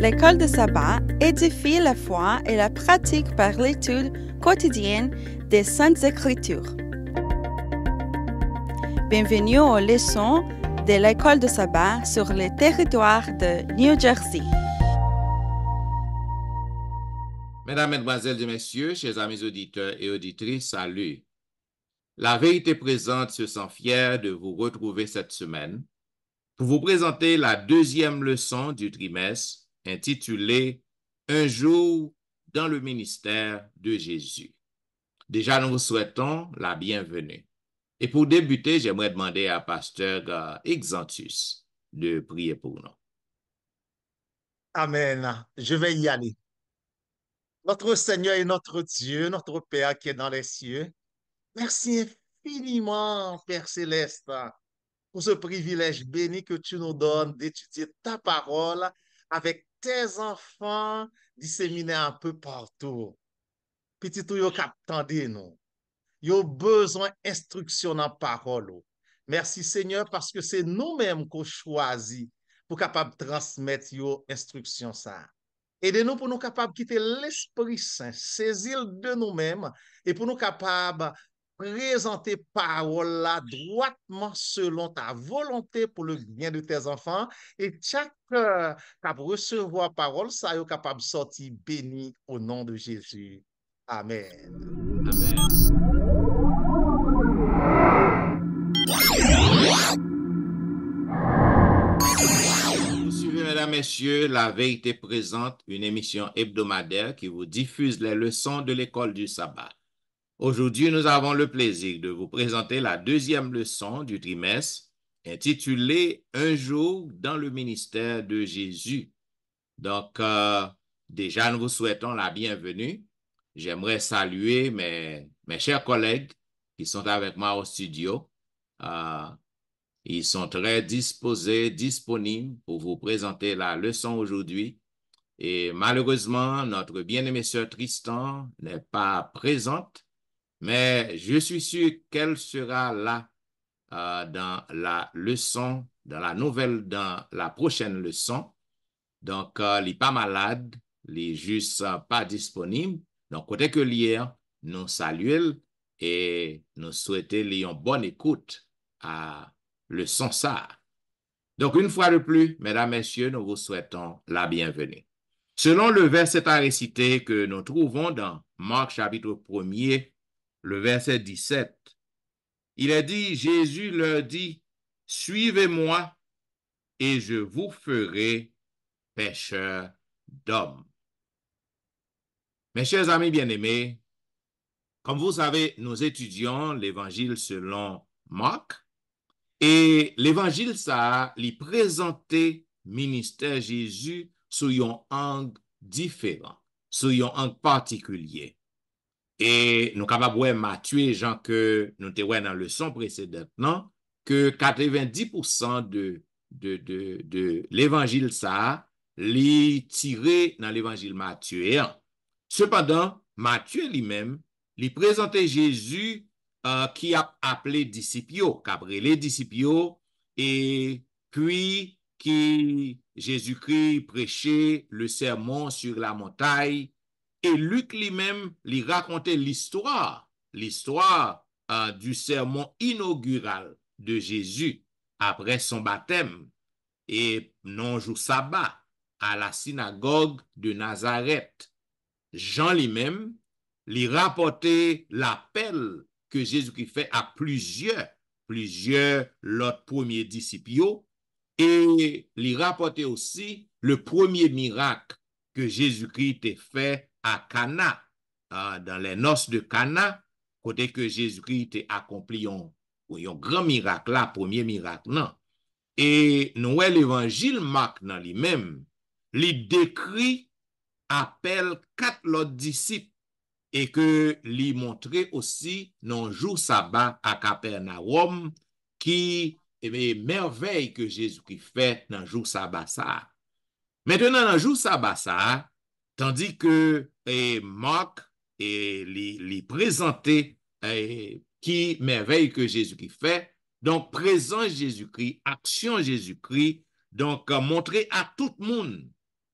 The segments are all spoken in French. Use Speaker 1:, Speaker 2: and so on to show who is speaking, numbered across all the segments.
Speaker 1: L'école de sabbat édifie la foi et la pratique par l'étude quotidienne des Saintes Écritures. Bienvenue aux leçons de l'école de sabbat sur le territoire de New Jersey.
Speaker 2: Mesdames, Mesdemoiselles et Messieurs, chers amis auditeurs et auditrices, salut. La vérité présente se sent fière de vous retrouver cette semaine pour vous présenter la deuxième leçon du trimestre intitulée « Un jour dans le ministère de Jésus ». Déjà, nous vous souhaitons la bienvenue. Et pour débuter, j'aimerais demander à Pasteur Exantus de prier pour nous.
Speaker 3: Amen. Je vais y aller. Notre Seigneur et notre Dieu, notre Père qui est dans les cieux, merci infiniment, Père Céleste, pour ce privilège béni que tu nous donnes d'étudier ta parole avec tes enfants disséminés un peu partout. Petit tout yo k'ap tande nous. Yo besoin d'instruction dans la parole. Merci Seigneur parce que c'est nous-mêmes qu'on choisit pour capable transmettre yo instruction ça. Aidez-nous pour nous capables de quitter l'Esprit Saint, saisir de nous-mêmes et pour nous capables présenter parole là droitement selon ta volonté pour le bien de tes enfants et chaque capable recevoir parole ça est capable de sortir béni au nom de Jésus. Amen.
Speaker 2: Amen. Vous suivez, mesdames, messieurs, La Vérité présente, une émission hebdomadaire qui vous diffuse les leçons de l'école du sabbat. Aujourd'hui, nous avons le plaisir de vous présenter la deuxième leçon du trimestre intitulée « Un jour dans le ministère de Jésus ». Donc, déjà, nous vous souhaitons la bienvenue. J'aimerais saluer mes chers collègues qui sont avec moi au studio. Ils sont très disposés, disponibles pour vous présenter la leçon aujourd'hui. Et malheureusement, notre bien-aimée sœur Tristan n'est pas présente, mais je suis sûr qu'elle sera là dans la leçon, dans la prochaine leçon. Donc, elle n'est pas malade, elle n'est juste pas disponible. Donc, côté que l'hier, nous saluons et nous souhaitons une bonne écoute à leçon ça. Donc, une fois de plus, mesdames, messieurs, nous vous souhaitons la bienvenue. Selon le verset à réciter que nous trouvons dans Marc chapitre 1er, le verset 17, il est dit, Jésus leur dit, « Suivez-moi et je vous ferai pêcheurs d'hommes. » Mes chers amis bien-aimés, comme vous savez, nous étudions l'évangile selon Marc et l'évangile ça lui présentait ministère Jésus sous un angle différent, sous un angle particulier. Et nous capables de voir Matthieu, Jean, que nous te voyons dans le leçon précédente, non? Que 90% de l'évangile ça, li tiré dans l'évangile Matthieu. Cependant, Matthieu lui-même, lui présentait Jésus qui a appelé disciples, qui a appelé les disciples, et puis qui Jésus-Christ prêchait le sermon sur la montagne. Et Luc lui-même lui racontait l'histoire du sermon inaugural de Jésus après son baptême et non-jour sabbat à la synagogue de Nazareth. Jean lui-même lui rapportait l'appel que Jésus-Christ fait à plusieurs l'autre premiers disciples et lui rapportait aussi le premier miracle que Jésus-Christ a fait à Cana, dans les noces de Cana, côté que Jésus-Christ a accompli un grand miracle là, premier miracle, non. Et nous, l'évangile Marc dans lui-même, il décrit, appelle 4 autres disciples et que lui montrait aussi dans jour sabbat à Capernaum qui est merveille que Jésus-Christ fait dans jour sabbat ça. Maintenant, dans jour sabbat ça, tandis que Marc lui présentait qui merveille que Jésus-Christ fait, donc présence Jésus-Christ, action Jésus-Christ, donc montrer à tout le monde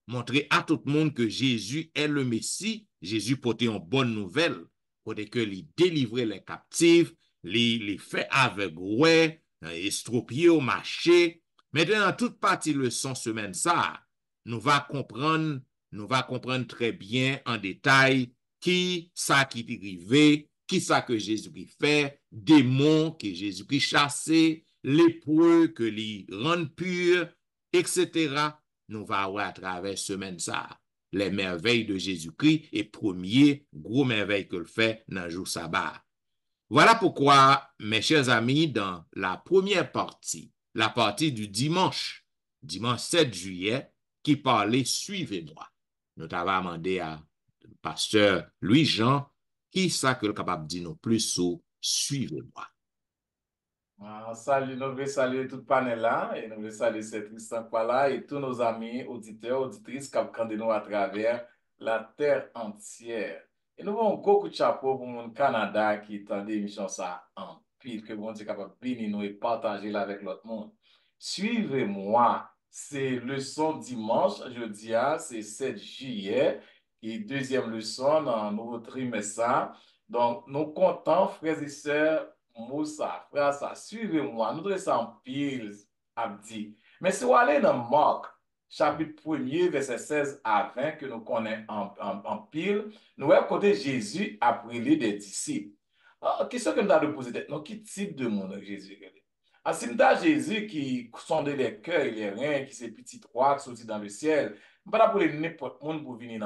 Speaker 2: montrer à tout le monde que Jésus est le Messie, Jésus portait une bonne nouvelle, côté que il délivrait les captifs, les fait aveugle, ouais, estropié au marché. Maintenant, toute partie leçon semaine ça, nous va comprendre très bien en détail qui ça qui est arrivé, qui ça que Jésus-Christ fait, démons que Jésus-Christ chassé, lépreux que les rend purs, etc. Nous va voir à travers semaine ça les merveilles de Jésus-Christ et premier gros merveille que le fait dans le jour sabbat. Voilà pourquoi, mes chers amis, dans la première partie, la partie du dimanche 7 juillet, qui parlait Suivez-moi. Nous avons demandé à pasteur Louis-Jean qui ça que le capable de dire nous plus sur Suivez-moi.
Speaker 4: Salut, nous voulons saluer tout le panel là et nous voulons saluer cette Tristan là et tous nos amis, auditeurs, auditrices qui ont nous à travers la terre entière. Et nous avons un gros coup de chapeau pour mon Canada qui est en émission ça en pile, que bon Dieu est capable de bénir nous et partager là avec l'autre monde. Suivez-moi, c'est leçon dimanche, jeudi, c'est 7 juillet et deuxième leçon dans le nouveau trimestre. Donc, nous comptons, frères et sœurs, Moussa, frère, ça, suivez-moi. Nous devons ça en pile, Abdi. Mais si vous allez dans Marc, chapitre 1er, verset 16 à 20, que nous connaissons en pile, nous voyons côté Jésus a prié des disciples. Alors, question que nous avons posé, nous, qui type de monde Jésus est? Si nous avons Jésus qui sonde les cœurs et les reins, qui c'est petit roi, qui sortit dans le ciel, je ne vais pas pour n'importe monde pour venir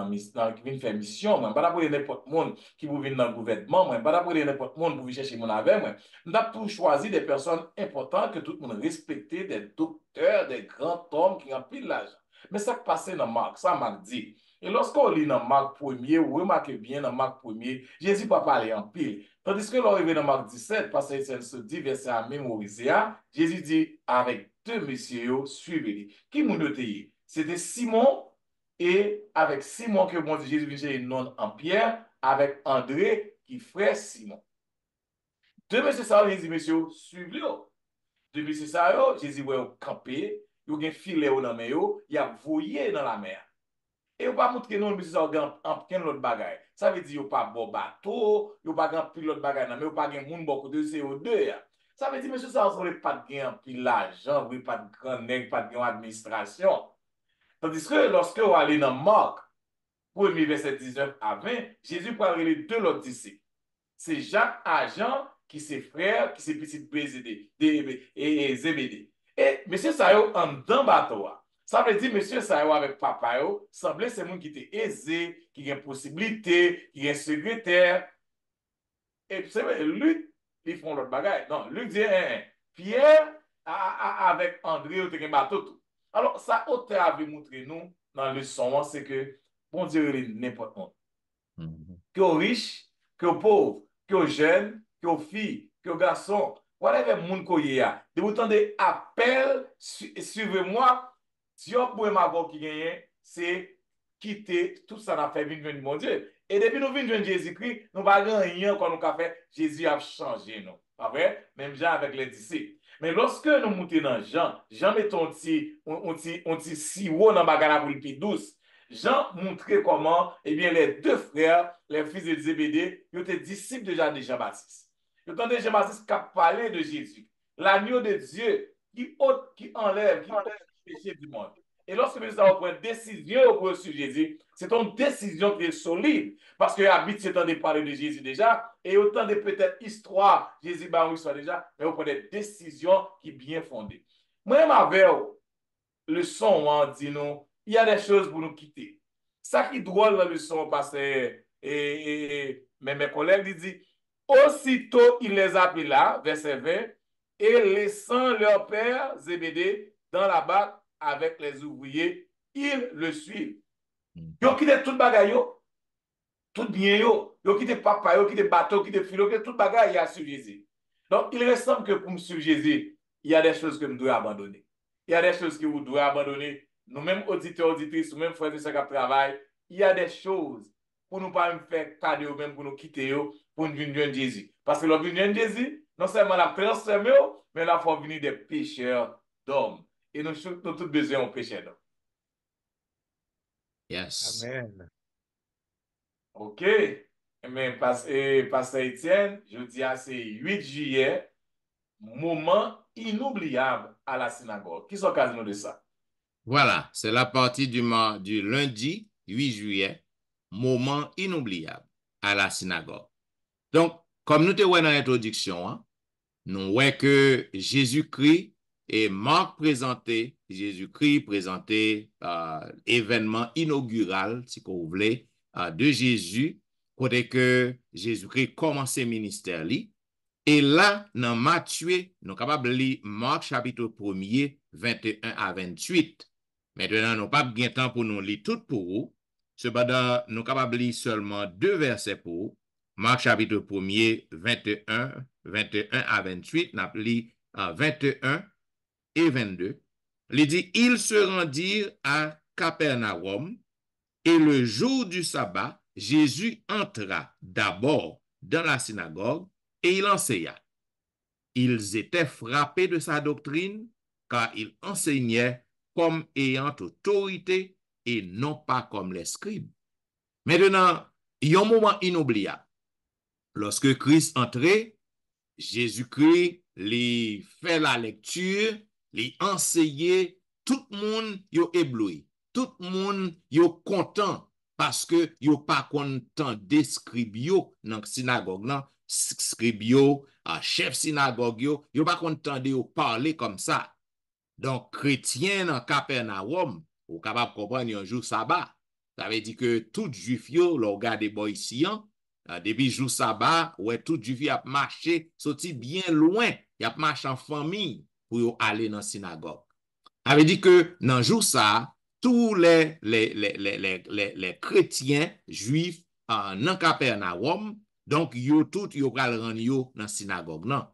Speaker 4: qui faire mission, je ne vais pas pour n'importe monde qui pour venir dans le gouvernement, je ne vais pas pour n'importe monde pour venir chercher mon avec moi. Nous avons tout choisi des personnes importantes que tout le monde respectait, des docteurs, des grands hommes qui ont pile l'argent. Mais ça qui passait dans Marc, ça Marc dit. Et lorsqu'on lit dans Marc 1er, vous remarquez bien dans Marc 1er, Jésus ne va pas parler en pile. Tandis que l'arrivée dans Marc 17, parce que c'est ce dit verset à mémoriser, Jésus dit avec deux messieurs, suivez-les. Qui m'ont noté? C'était Simon et avec Simon que bon Jésus vient non en Pierre, avec André qui frère Simon. Deux messieurs ça, Jésus dit, messieurs, suivez-le. Deux messieurs ça, Jésus va camper, il y a un filet dans la main, il a voyé dans la mer. Et vous pas montrer non monsieur ça en quel autre bagaille. Ça veut dire pas bon bateau, yo pas grand pile l'autre bagaille mais pas gen moun beaucoup de CO2. Ça veut dire monsieur ça on pas gen pile l'argent, vous pas de grand nèg, pas de administration. Tandis que lorsque vous allez dans Marc 1er verset 19 à 20, Jésus parle les deux autres disciples. C'est Jacques et Jean qui c'est frère, qui c'est petit et Zébédée. Et monsieur ça yo en dans bateau. Ça veut dire, monsieur Sayo avec papa, semblait c'est monde qui était aisé, qui a une possibilité, qui a un secrétaire. Et puis, c'est vrai, Luc, ils font l'autre bagaille. Non, Luc dit, Pierre, avec André, il a un bateau tout. Alors, ça, auteur avait montré nous, dans le son, c'est que, bon Dieu, il est n'importe quoi. Que aux riches, que aux pauvres, que aux jeunes, que aux filles, que aux garçons, whatever monde qu'on y a. De vous tendre appel, suivez-moi. Dieu pour m'avoir qui gagne, c'est quitter tout ça n'a fait venir mon Dieu. Et depuis nous venons Jésus-Christ, nous pas rien quand nous avons fait, Jésus a changé nous. Pas vrai? Même Jean avec les disciples. Mais lorsque nous montons dans Jean met un petit sirop dans bagala pour le plus douce. Jean montrait comment, eh bien, les deux frères, les fils de Zébédée, ils étaient disciples déjà de Jean-Baptiste. Ils étaient de Jean-Baptiste qui a parlé de Jésus. L'agneau de Dieu qui ôte, qui enlève le péché du monde. Et lorsque nous avons pris une décision pour suivre Jésus, c'est une décision qui est solide. Parce que habitué de parler de Jésus déjà, et autant de peut-être histoire, Jésus bah histoire déjà, mais vous prenez des décisions qui sont bien fondées. Moi-même avec le son, on dit nous, il y a des choses pour nous quitter. Ça qui est drôle dans le son, parce que mes collègues disent, aussitôt il les appela, verset 20, et laissant leur père Zébédée dans la barque avec les ouvriers, ils le suivent. Ils quitté tout bagaille, tout bien, ils quitté papa, ils quitté bateau, ils quitté filo, tout bagaille à suivre Jésus. Donc, il ressemble que pour me suivre Jésus, il y a des choses que nous devons abandonner. Il y a des choses que vous devez abandonner. Nous-mêmes, auditeurs, auditrices, nous-mêmes, frères et sœurs qui travaillent, il y a des choses pour nous pas faire cadeau, même pour nous quitter, pour nous venir Jésus. Parce que le venir Jésus, non seulement la transformé, mais la faut venir des pécheurs d'hommes. Et nous tous besoin de péché.
Speaker 2: Yes.
Speaker 3: Amen.
Speaker 4: OK. Mais Pasteur Etienne, je dis à c'est 8 juillet, moment inoubliable à la synagogue. Qui s'occasionne de ça?
Speaker 2: Voilà, c'est la partie du lundi 8 juillet, moment inoubliable à la synagogue. Donc, comme nous te voyons dans l'introduction, hein, nous voyons que Jésus-Christ et Marc présenté, Jésus-Christ présenté événement inaugural, si vous voulez, de Jésus, côté que Jésus-Christ commence ses ministère. Et là, dans Matthieu, nous sommes capables de lire Marc chapitre 1er, 21 à 28. Maintenant, nous n'avons pas de temps pour nous lire tout pour vous. Cependant, nous sommes capables de lire seulement 2 versets pour vous. Marc chapitre 1er, 21 à 28. Nous avons lu 21 et 22. Il dit, ils se rendirent à Capernaum et le jour du sabbat, Jésus entra d'abord dans la synagogue et il enseigna. Ils étaient frappés de sa doctrine, car il enseignait comme ayant autorité et non pas comme les scribes. Maintenant, il y a un moment inoubliable. Lorsque Christ entrait, Jésus-Christ lui fait la lecture, lui enseignait, tout le monde est ébloui, tout le monde est content parce que yo pas content des scribes dans la synagogue, non? Scribes, chef synagogue, yo pas content de parler comme ça. Donc, chrétien dans Capernaum, ou capable de comprendre un jour sabbat. Ça veut dire que tout juif yo, le regardez boy ici, depuis jour sabbat, ouais, tout juif a marché, sorti bien loin, il a marché en famille pour aller dans la synagogue. Ça veut dire que dans jour ça, tous les chrétiens juifs dans Capernaum, donc yo tout yo pral rendre yo dans synagogue non.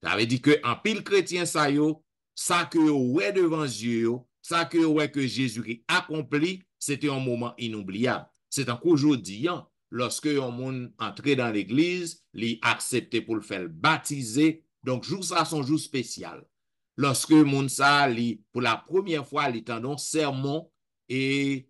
Speaker 2: Ça veut dire que en pile chrétien ça yo, ça que yo ouais devant Dieu, ça que yo ouais que Jésus accompli, c'était un moment inoubliable. C'est encore aujourd'hui, hein, lorsque un monde entrait dans l'église, li accepté pour le faire baptiser, donc jour ça son jour spécial. Lorsque moun sa li pour la première fois li tendon sermon et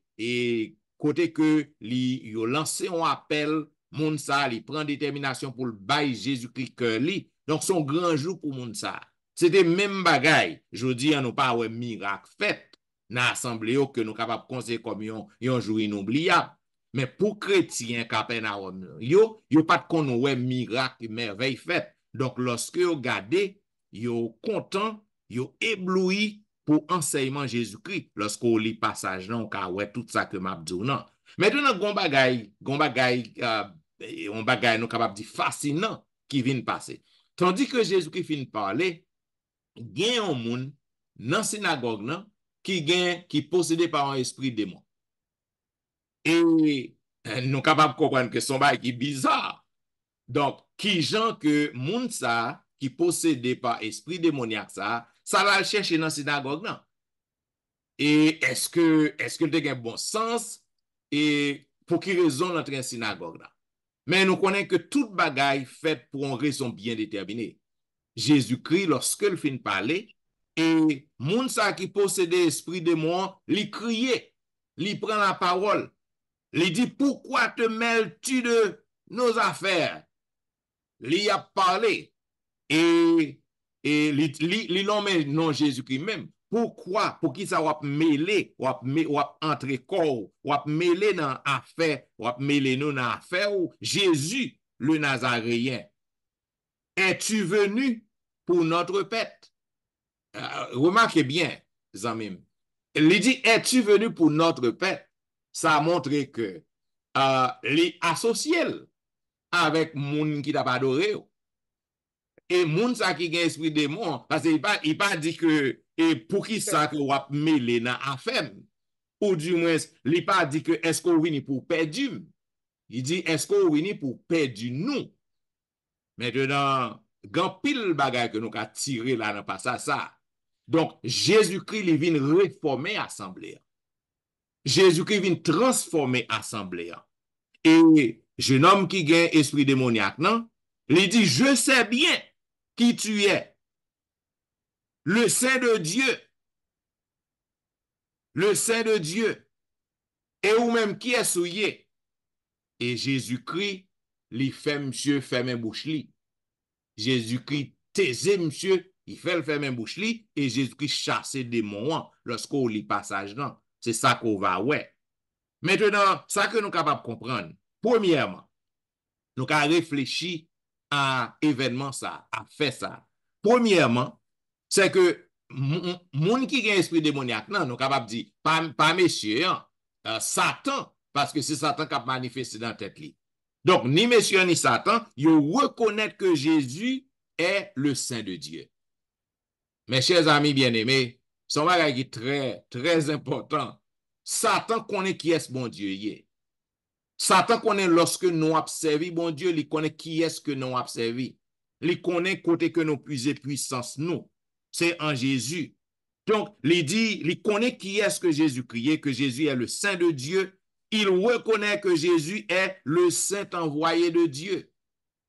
Speaker 2: côté que li yo lancé un appel, moun sa li prend détermination pour le bail Jésus-Christ cœur li. Donc son grand jour pour moun sa. C'était même bagay. Jodi an nou pas ouais miracle fait dans assemblée que nous capable considérer comme un jour inoubliable. Mais pour chrétien Capernaum, yo pas de kon ouais miracle merveille fait. Donc lorsque yo gade, yo content, yo ébloui pour enseignement Jésus-Christ. Lorsqu'on lit passage là, on ka ouais tout ça que m'a dit non. Maintenant gon bagay on bagay nous capable di fascinant qui vient passer. Tandis que Jésus-Christ fin parler, gen un moun dans synagogue nan qui possédé par un esprit démon. Et nous capable comprendre que son bagay qui bizarre. Donc qui gens que moun ça qui possédé par esprit démoniaque ça va le chercher dans la synagogue non. Et est-ce que te gen bon sens et pour qui raison entrer en synagogue là. Mais nous connaissons que toute bagaille faite pour une raison bien déterminée. Jésus-Christ lorsque il fin parler et moun ça qui possédé esprit démon, li crier, li prend la parole, li dit pourquoi te mêles-tu de nos affaires? Li a parlé et li l'homme non Jésus-Christ même. Pourquoi? Pour qui ça wap mêlé, wap entre corps, wap mêlé dans affaire, wap mêlé nous dans affaire ou Jésus le Nazaréen. Es-tu venu pour notre pète? Remarquez bien, Zamim. Il dit, es-tu venu pour notre pète? Ça a montré que les associés avec moun qui t'a pas adoré. Et moun sa qui gen esprit démon, parce qu'il pas dit que et pour qui ça que wap mêlé dans affaire. Ou du moins, il pas dit que est-ce qu'on vini pour perdre. Il dit est-ce qu'on vini pour perdre nous. Maintenant, gan pile bagay que nous ka tiré là dans passage ça. Donc Jésus-Christ il vient réformer assemblée. Jésus-Christ vient transformer assemblée. Et jeune homme qui gagne esprit démoniaque non, il dit je sais bien qui tu es. Le Saint de Dieu. Le Saint de Dieu. Et ou même qui est souillé. Et Jésus-Christ, il fait monsieur fermer bouche li. Jésus-Christ taisé monsieur, il fait le fermer bouche li, et Jésus-Christ chasse des démons lorsqu'on lit passage là. C'est ça qu'on va ouais. Maintenant, ça que nous sommes capables de comprendre. Premièrement, nous avons réfléchi à événement ça, à fait ça. Premièrement, c'est que moun qui a un esprit démoniaque, non, nous sommes capables de dire, pas messieurs, hein, Satan, parce que c'est Satan qui a manifesté dans la tête. Donc, ni messieurs ni Satan, ils reconnaissent que Jésus est le Saint de Dieu. Mes chers amis bien-aimés, son bagage est très, très important. Satan connaît qui est ce bon Dieu. Satan connaît lorsque nous observons bon Dieu, il connaît qui est-ce que nous observons. Il connaît côté que nous puisons puissance nous. C'est en Jésus. Donc, il connaît qui est-ce que Jésus criait, que Jésus est le Saint de Dieu. Il reconnaît que Jésus est le Saint envoyé de Dieu.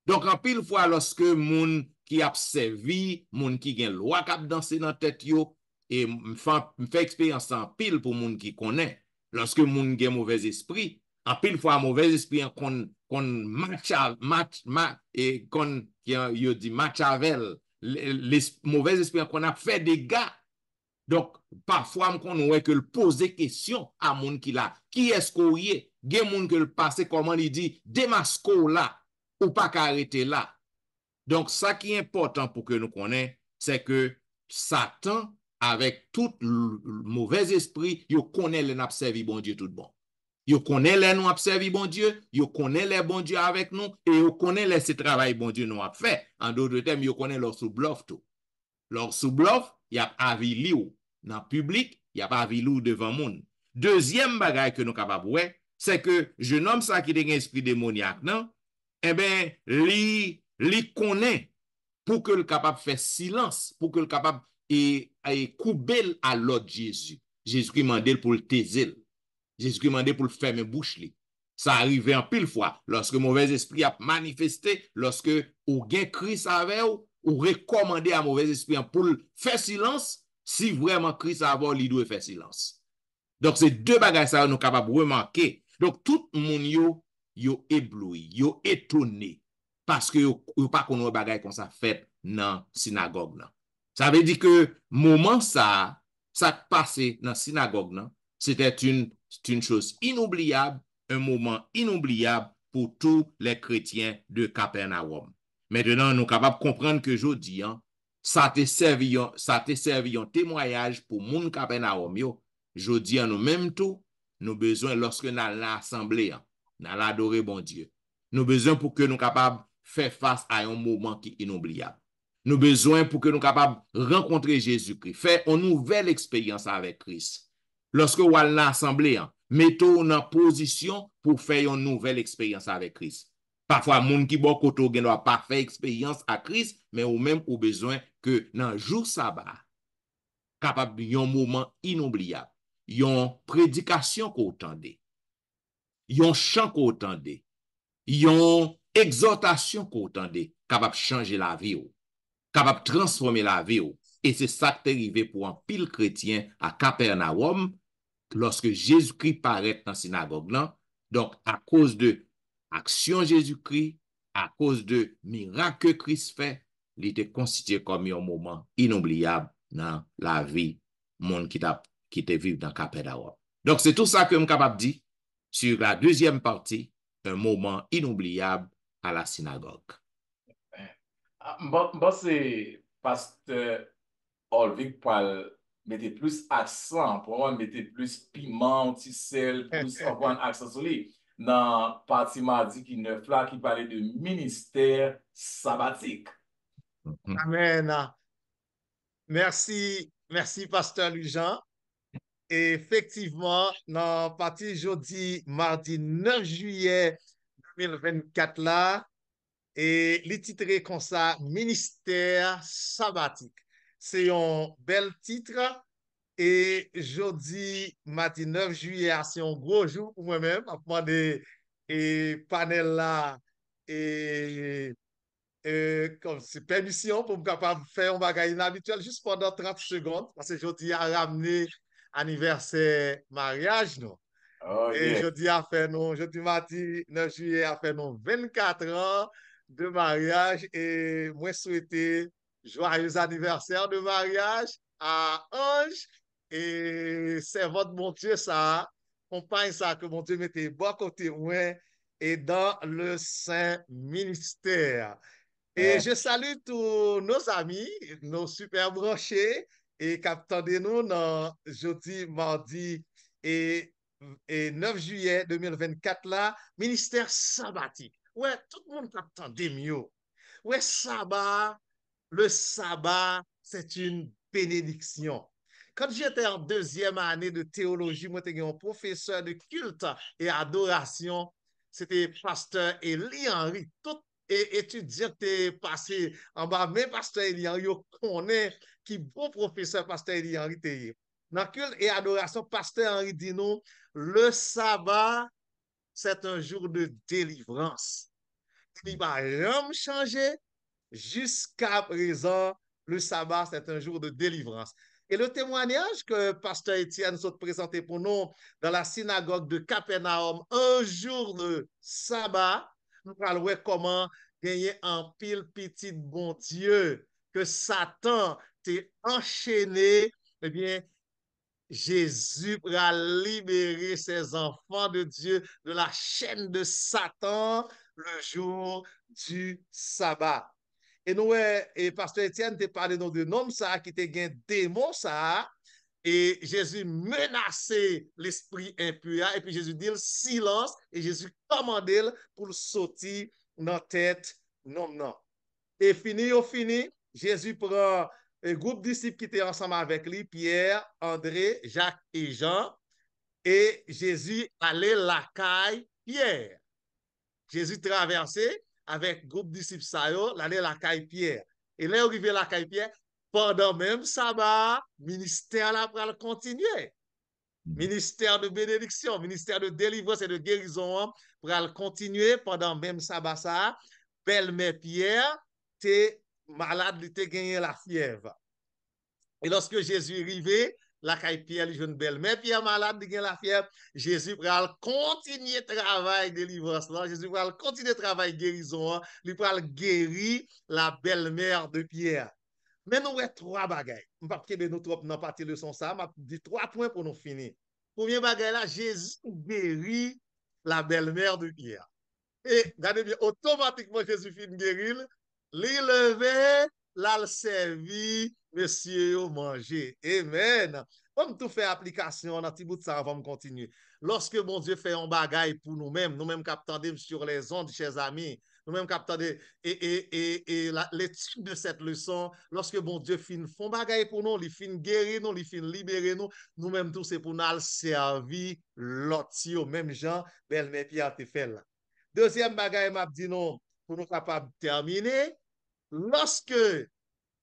Speaker 2: Donc, en pile fois, lorsque moun qui a servi, moun qui gen loi qui a dansé dans tête yo, et fait expérience en pile pour moun qui connaît. Lorsque moun gen mauvais esprit, en pile fois mauvais esprit qu'on match et qu'on yo dit Machiavel, les mauvais esprits qu'on a fait des gars. Donc parfois on voit que le poser question à moun qui là, qui est-ce qu'on y est? Gen moun que le passé comment il dit démasco là ou pas qu'arrêter là. Donc ça qui est important pour que nous connaissions, c'est que Satan avec tout mauvais esprit, il connaît les observer bon Dieu tout bon. Yo connaît les nous observer bon Dieu, yo connaît les bon Dieu avec nous, et yo connaît les ce travail bon Dieu nous a fait. En d'autres termes, yo connaît leur sous bluff tout. Leur sous bluff, y a avili ou dans le public, y a pas avili ou devant monde. Deuxième bagage que nous capable ouais, c'est que jeune homme ça qui a un esprit démoniaque, non? Eh ben, li connaît pour que le capable faire silence, pour que le capable et couper à l'autre Jésus. Jésus-Christ mandé pour le taiser. Jésus-Christ demandé pour le fermer bouche li. Ça arrive en pile fois lorsque mauvais esprit a manifesté, lorsque ou gen Christ avec ou recommandé à mauvais esprit pour faire silence, si vraiment Christ a il doit faire silence. Donc c'est deux bagages ça nous capable remarquer. Donc tout le monde yo ébloui, yo étonné parce que yo pas connait bagage comme ça fait dans synagogue là. Ça veut dire que moment ça passé dans synagogue là, c'était une chose inoubliable, un moment inoubliable pour tous les chrétiens de Capernaum. Maintenant, nous sommes capables de comprendre que aujourd'hui, ça te servi un témoignage pour moun Capernaum. Aujourd'hui, nous même tout, nous besoin lorsque nous allons l'assemblée, nous allons adorer bon Dieu. Nous besoin pour que nous capables de faire face à un moment qui est inoubliable. Nous besoin pour que nous capables de rencontrer Jésus-Christ, faire une nouvelle expérience avec Christ. Lorsque vous allez l'assemblée, mettez-vous en position pour faire une nouvelle expérience avec Christ. Parfois, les gens qui sont côté ne doivent pas faire expérience à Christ, mais ou même au besoin que dans le jour sabbat, capable d'un moment inoubliable, une prédication qu'on entendait, un chant qu'on entendait, une exhortation qu'on entendait, capable de changer la vie, capable de transformer la vie. Et c'est ça qui est arrivé pour un pile chrétien à Capernaum lorsque Jésus-Christ paraît dans la synagogue. Donc, à cause de l'action Jésus-Christ, à cause de miracle que Christ fait, il était constitué comme un moment inoubliable dans la vie monde qui était vivre dans Capernaum. Donc, c'est tout ça que je suis capable de dire sur la deuxième partie, un moment inoubliable à la synagogue.
Speaker 4: Bon, c'est pasteur Olvik pour mettre plus accent, pour moi mettre plus piment, petit sel, plus avoir un accent sur lui. Dans partie mardi qui neuf là, qui parlait de ministère sabbatique.
Speaker 3: Amen. Merci, pasteur Lujan. Et effectivement, dans partie jeudi, mardi 9 juillet 2024 là, et les titré comme ça, ministère sabbatique. C'est un bel titre. Et jeudi, mardi 9 juillet, c'est un gros jour pour moi-même. À demander et panel là et comme c'est permission pour me capable de faire un bagage inhabituel juste pendant 30 secondes parce que jeudi a ramené anniversaire mariage non.
Speaker 4: Oh
Speaker 3: Et
Speaker 4: yeah.
Speaker 3: jeudi mardi 9 juillet a fait nous 24 ans de mariage et moi souhaiter joyeux anniversaire de mariage à Ange et c'est votre bon Dieu ça, compagne ça que mon Dieu mettait bon côté moi et dans le Saint ministère. Et
Speaker 4: Eh,
Speaker 3: je salue tous nos amis, nos super branchés, et qui attendent nous dans jeudi, mardi et, et 9 juillet 2024 là, ministère sabbatique. Ouais, tout le monde t'attend mieux. Ouais, sabbat, le sabbat, c'est une bénédiction. Quand j'étais en deuxième année de théologie, moi, j'étais un professeur de culte et adoration. C'était pasteur Eli Henry. Tout étudiant qui est passé en bas, même pasteur Eli Henry, yo connaît qui bon professeur pasteur Eli Henry était. Dans culte et adoration, pasteur Henry dit nous, le sabbat, c'est un jour de délivrance. Il va rien changer jusqu'à présent. Le sabbat, c'est un jour de délivrance. Et le témoignage que Pasteur Étienne s'est présenté pour nous dans la synagogue de Capernaum, un jour de sabbat, nous allons voir comment gagner un pile petit bon Dieu que Satan t'est enchaîné. Eh bien, Jésus va libérer ses enfants de Dieu de la chaîne de Satan le jour du sabbat. Et nous, et Pasteur Étienne te parlé de nom ça qui te gain démon ça. Et Jésus menaçait l'esprit impur. Et puis Jésus dit silence. Et Jésus commandait pour le sortir dans la tête. Non, non. Et fini, Jésus prend un groupe de disciples qui étaient ensemble avec lui, Pierre, André, Jacques et Jean. Et Jésus allait la caille Pierre. Jésus traversait avec groupe de disciples, allait la caille Pierre. Et là, arrivé la caille Pierre, pendant même sabbat, ministère là pour continuer. Ministère de bénédiction, ministère de délivrance et de guérison pour continuer pendant même sabbat ça. Belle-mère Pierre, t'es malade, t'es gagné la fièvre. Et lorsque Jésus est arrivé, la caille Pierre, il jeune belle-mère Pierre malade, il gagne la fièvre. Jésus va continuer le travail de délivrance là. Jésus va continuer le travail de guérison. Il va guérir la belle-mère de Pierre. Mais nous avons trois bagailles. Je ne vais pas nous trop dans partie leçon ça. Je dis 3 points pour nous finir. Premier bagaille là, Jésus guérit la belle-mère de Pierre. Et regardez bien, automatiquement Jésus finit guérir, levé, l'a servi, monsieur yo manger. Amen. Comme tout fait application, dans petit bout de ça, on va continuer. Lorsque mon Dieu fait un bagaille pour nous-mêmes captons sur les ondes, chers amis, nous-mêmes captons l'étude de cette leçon, lorsque bon Dieu fin font bagaille pour nous, il fin guérir nous, il fin libérer nous, nous-mêmes tous c'est pour nous servir l'autre, même Jean, belle-mère Pierre te fait là. Deuxième bagaille m'a dit non, pour nous capables de terminer, lorsque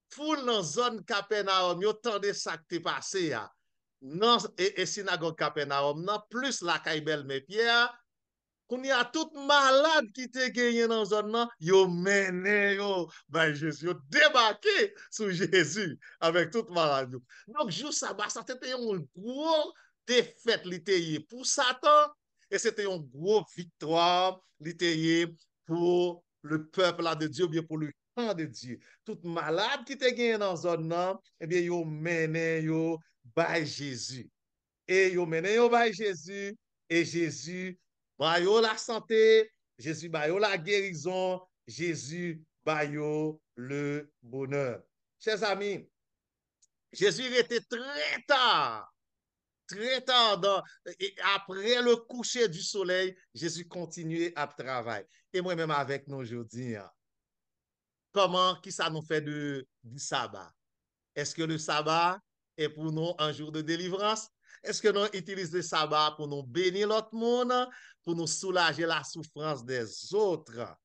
Speaker 3: foule dans zone Capernaum, yo tande ça qui t'est passé non et synagogue Capernaum, non plus la caille belle-mère Pierre, qu'on y a tout malade qui te gagné dans zone nan, yo mené yo, ben Jésus, yo débarqué sur Jésus avec tout malade. Donc, jour sabbat, ça c'était un gros défaite littéraire pour Satan et c'était une grosse victoire littéraire pour le peuple là de Dieu, bien pour le camp de Dieu. Tout malade qui te gagné dans zone nan, eh bien, yo mené yo by Jésus. Et yo mené yo by Jésus et Jésus bayo la santé, Jésus bayo la guérison, Jésus bayo le bonheur. Chers amis, Jésus était très tard et après le coucher du soleil, Jésus continuait à travailler. Et moi-même avec nous aujourd'hui, comment, qui ça nous fait du sabbat? Est-ce que le sabbat est pour nous un jour de délivrance? Est-ce que nous utilisons le sabbat pour nous bénir l'autre monde, pour nous soulager la souffrance des autres?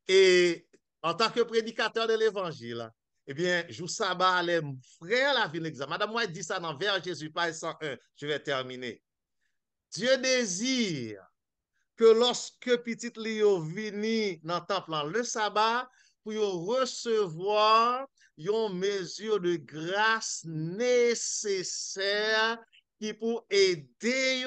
Speaker 3: Et en tant que prédicateur de l'évangile, eh bien, jour sabbat, les frères la vie l'examen. Madame White dit ça dans vers Jésus, page 101. Je vais terminer. Dieu désire que lorsque petit Léo vini dans le temple le sabbat, pour recevoir une mesure de grâce nécessaire qui pour aider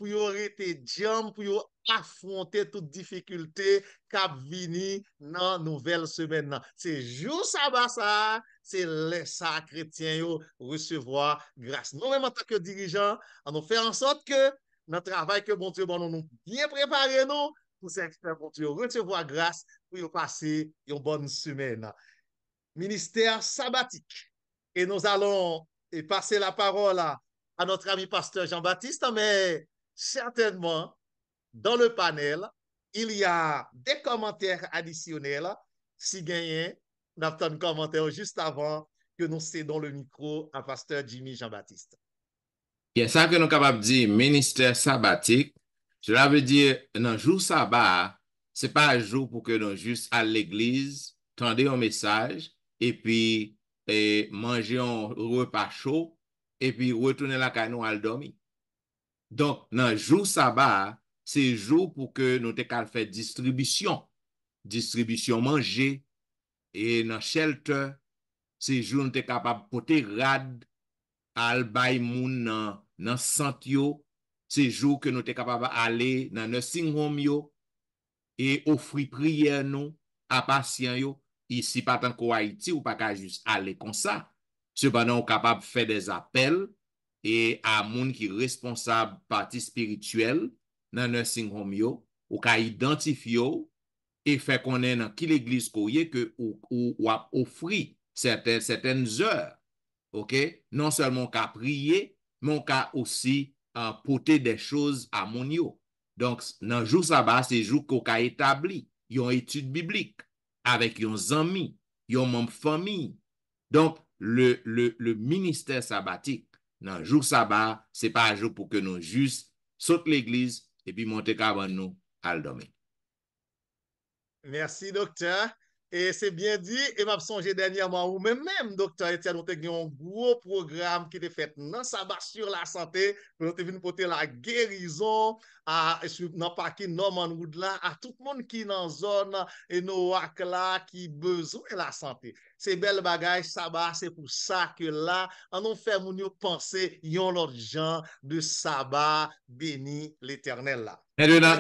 Speaker 3: pour yo rete jam, pour yo affronter toute difficulté k'ap vini dans nouvelle semaine nan. C'est jour sabbat ça, c'est les ça chrétien yo recevoir grâce. Nous-mêmes en tant que dirigeants, on nous fait en sorte que notre travail que bon Dieu bon nous bien préparer nous pour faire bon Dieu recevoir grâce pour yo passer une bonne semaine. Ministère sabbatique. Et nous allons passer la parole à notre ami pasteur Jean-Baptiste, mais certainement, dans le panel, il y a des commentaires additionnels. Si gagné, nous avons un commentaire juste avant que nous cédons le micro à pasteur Jimmy Jean-Baptiste.
Speaker 2: Il y a ça que nous sommes capables de dire ministère sabbatique. Cela veut dire, dans le jour sabbat, ce n'est pas un jour pour que nous juste à l'église, tendez un message, et puis manger un repas chaud, et puis retourner la caille à dormir. Donc, dans le jour sabbat, c'est jour pour que nous te faire distribution manger, et dans shelter, c'est jour nous te capable de porter rad, al bay moun nan sant yo, c'est jour que nous te capable aller dans nursing home yo, et offrir prière nous à patients yo. Ici, pas tant qu'au Haïti, ou pas qu'à juste aller comme ça. Cependant, on est capable de faire des appels et à moun qui responsable partie spirituelle dans nursing home yo, ou qu'à identifier et faire connaître dans qui l'église koye que ou a offrir certaines heures. OK? Non seulement qu'à prier, mais on qu'à aussi porter des choses à mon yo. Donc, dans le jour sabbat, c'est le jour qu'on a établi une étude biblique avec un ami, un membre famille. Donc, le ministère sabbatique, dans le jour sabbat, ce n'est pas un jour pour que nous juste sautent l'église et puis monter cabane nous à le dormir.
Speaker 3: Merci, docteur. Et c'est bien dit, et m'a songé dernièrement, ou même, docteur Etienne, nous avons un gros programme qui était fait dans sabbat sur la santé, nous avons venu porter la guérison dans parc Norman Wood là, à tout le monde qui est dans la zone et nos là, qui besoin de la santé. C'est belle bagage, sabbat, c'est pour ça que là, on nous fait moun yo penser, yon l'autre genre de sabbat béni l'éternel là.
Speaker 2: Maintenant,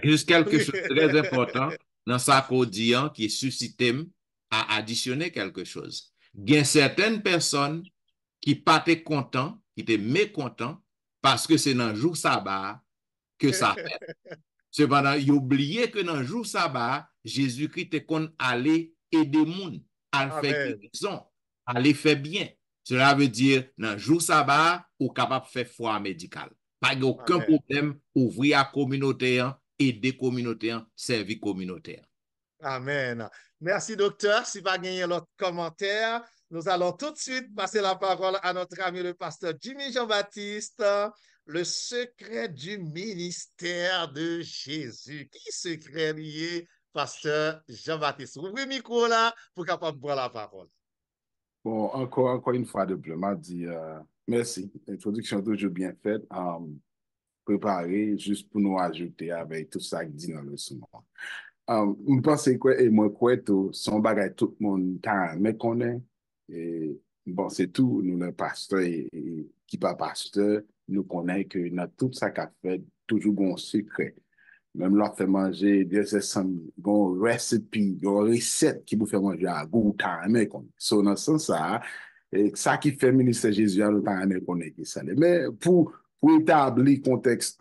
Speaker 2: juste quelque chose de très important. Dans sa codian qui suscite à additionner quelque chose. Il y a certaines personnes qui pas été contents, qui étaient mécontents parce que c'est dans le jour sabbat que ça fait. Cependant, il oublié que dans le jour sabbat, Jésus-Christ est qu'on allait aider moun, à faire guérison, à les faire bien. Cela veut dire, dans le jour sabbat, ou capable de faire foi médicale. Pas aucun problème, ouvrir la communauté, aider communautaire, servir communautaire.
Speaker 3: Amen. Merci, docteur. Si pas gagner l'autre commentaire, nous allons tout de suite passer la parole à notre ami le pasteur Jimmy Jean-Baptiste, le secret du ministère de Jésus. Qui secret lié, pasteur Jean-Baptiste? Ouvrez le micro là pour capable prendre la parole.
Speaker 5: Bon, encore une fois de plus, m'a dit merci. Introduction toujours bien faite. Préparé juste pour nous ajouter avec tout ça qui dit dans le son. Je pense que et moi quoi tout son bagage tout le monde mais connaît et bon c'est tout nous le pasteur et qui pas pasteur nous connaît que dans tout ça qu'a fait toujours un secret même leur fait manger des bon recipe une recette qui vous fait manger à goût mais connaît so dans ce sens ça et ça qui fait ministère Jésus à le temps mais connaît qui ça mais pour établir le contexte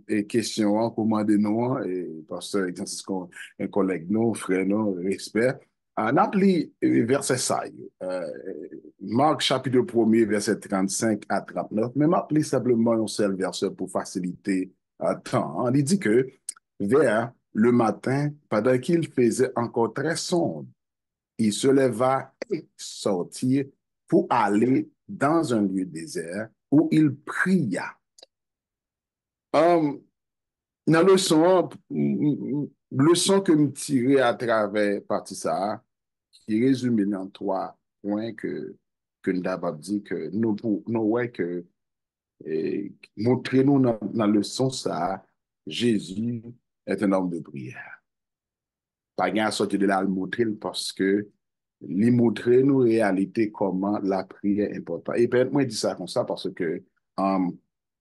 Speaker 5: et question, comment de nous, et pasteur, un collègue, nous, frère, nous, respect, on appelé verset ça, Marc chapitre 1er, verset 35 à 39, mais m'appelé simplement un seul verset pour faciliter le temps. Il dit que vers le matin, pendant qu'il faisait encore très sombre, il se leva et sortit pour aller dans un lieu désert où il pria. Dans le son que me tirer à travers partie ça, qui résume dans 3 points que nous avons dit que nous ouais que montrer nous dans le son ça, Jésus est un homme de prière. Pas bien sortir de là le montrer parce que lui montrer nous réalité comment la prière est importante. Et peut-être moi dis ça comme ça parce que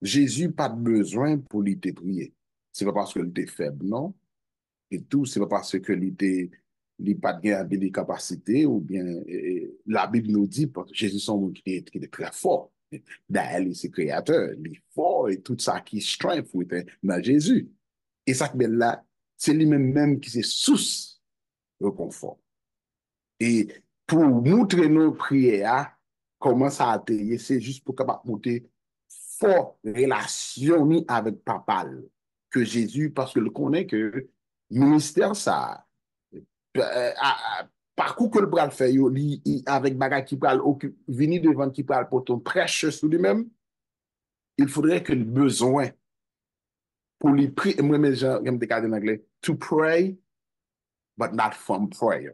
Speaker 5: Jésus pas de besoin pour lui te prier. C'est pas parce que il était faible, non? Et tout, c'est pas parce que il pas de capacité ou bien la Bible nous dit parce que Jésus son monde qui est très fort. D'ailleurs, il est créateur, il est fort et tout ça qui est strength dans Jésus. Et ça que là, c'est lui-même qui est source de confort. Et pour montrer nos prières, comment ça a été, c'est juste pour capable monter fort relation avec papa que Jésus, parce que le connaît que ministère ça, parcours que le bras fait, avec bagage qui parle, venir devant qui parle pour ton prêche sur lui-même, il faudrait que le besoin pour lui prier, moi, mes gens, comme des cas en anglais, to pray, but not from prayer.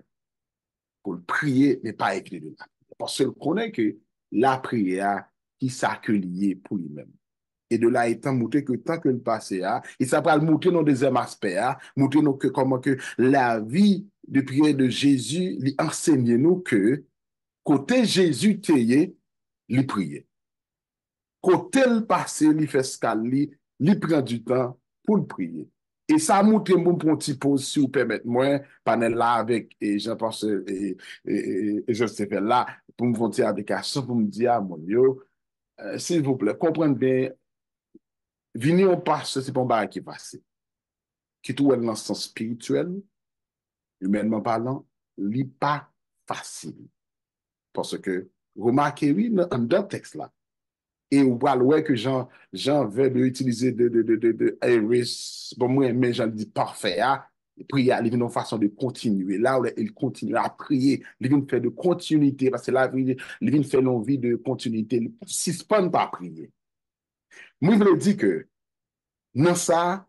Speaker 5: Pour le prier, mais pas écrire de là. Parce qu'il connaît que la prière qui s'accueille pour lui-même. Et de là étant montré que tant que le passé a, et ça va le montrer dans le deuxième aspect, montrer nous que comment que la vie de prière de Jésus lui enseigne nous que côté Jésus tayé, lui prier. Côté le passé, lui fait escale, lui prend du temps pour le prier. Et ça montre mon petit pause, si vous permettez, moi, panel là avec, et j'en pense, et je sais faire là, pour me faire une application, pour me dire, ah, mon yo, s'il vous plaît, comprenez bien, venir au passe, c'est pas un bagage qui passe. Qui tout est dans le sens spirituel, humainement parlant, n'est pas facile. Parce que, remarquez, oui, dans le texte là, et on voit ouais que Jean veut utiliser de Iris, bon, moi, mais Jean dit parfait, hein, prier, il y a une façon de continuer. Là, il continue à prier, il vient faire de continuité, parce que là, il vient faire l'envie de continuité, il ne suspend pas à prier. Moi, je veux dire que, non, ça,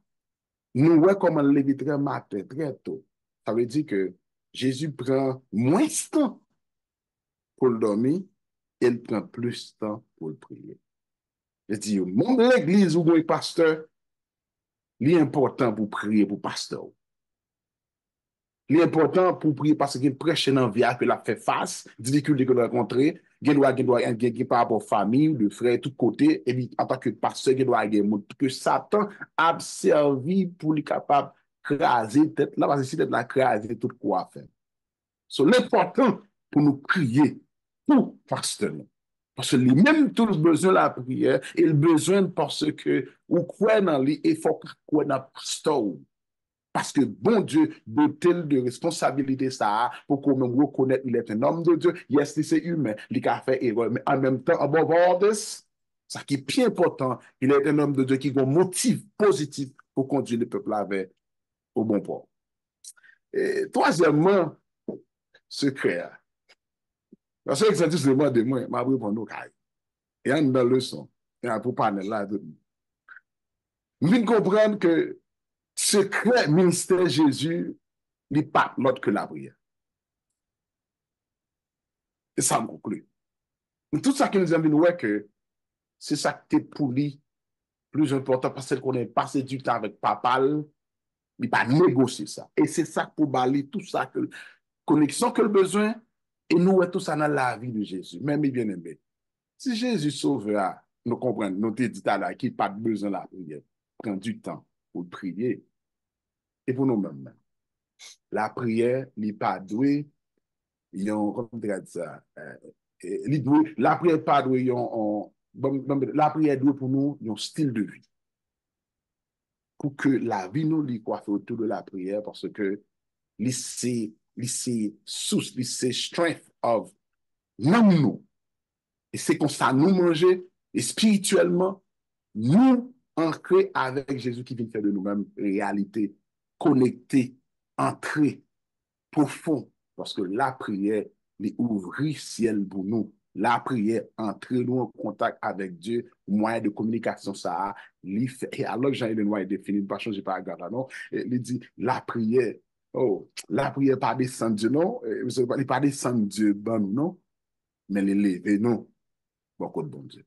Speaker 5: nous voyons comment le lever très matin, très tôt. Ça veut dire que Jésus prend moins de temps pour le dormir, et il prend plus de temps pour le prier. Je dis, mon l'église ou mon pasteur, l'important pour prier pour pasteur. L'important pour prier parce qu'il prêche dans la vie que la fait face, difficulté que l'on rencontre, il doit par rapport à famille, de frères, de tous côtés, et puis en tant que pasteur, il doit que Satan a servi pour lui capable de craser tête là, parce que si tête là craser tout quoi faire. So, l'important pour nous prier pour pasteur. Parce que lui-même, tout le besoin de la prière, et le besoin parce que, ou quoi dans lui, il faut quoi dans pasteur. Parce que bon Dieu, doté de responsabilité ça, pour qu'on même reconnaisse qu'il est un homme de Dieu. Yes, c'est humain, il a fait erreur. Mais en même temps, above all this, ça qui est bien important, il est un homme de Dieu qui a un motif positif pour conduire le peuple avec au bon port. Et troisièmement, secret. Parce que c'est justement de moi, m'a pris pour nous cailles. Et en dans le leçon, et pour parler là, nous comprendre que secret ministère Jésus n'est pas l'autre que la prière. Et ça me conclut. Tout ça qui nous amène, ouais, que c'est ça qui est pour lui plus important parce qu'on est passé du temps avec papa, il pas négocier ça. Et c'est ça pour balayer tout ça, que connexion que le besoin, et nous, ouais, tout ça dans la vie de Jésus. Même bien aimé. Si Jésus sauvera, nous comprenons, nous te dit là, qu'il n'a pas besoin de la prière, prend du temps pour prier. Et pour nous-mêmes, la prière n'est pas douée, la prière pas douée, la prière douée pour nous, un style de vie. Pour que la vie nous li coiffe autour de la prière, parce que c'est source, c'est strength of nous. Et c'est comme ça nous manger, et spirituellement, nous ancrer avec Jésus qui vient faire de nous-mêmes réalité, connecté, entré, profond, parce que la prière, les ouvrir ciel pour nous. La prière, entrer nous en contact avec Dieu, moyen de communication, ça, et alors que Jean-Élénois est défini, pas changer par exemple, non, il dit, la prière, la prière pas descendre Dieu, non, il pas descendre Dieu, bon, non, mais l'élever, non, beaucoup de bon Dieu.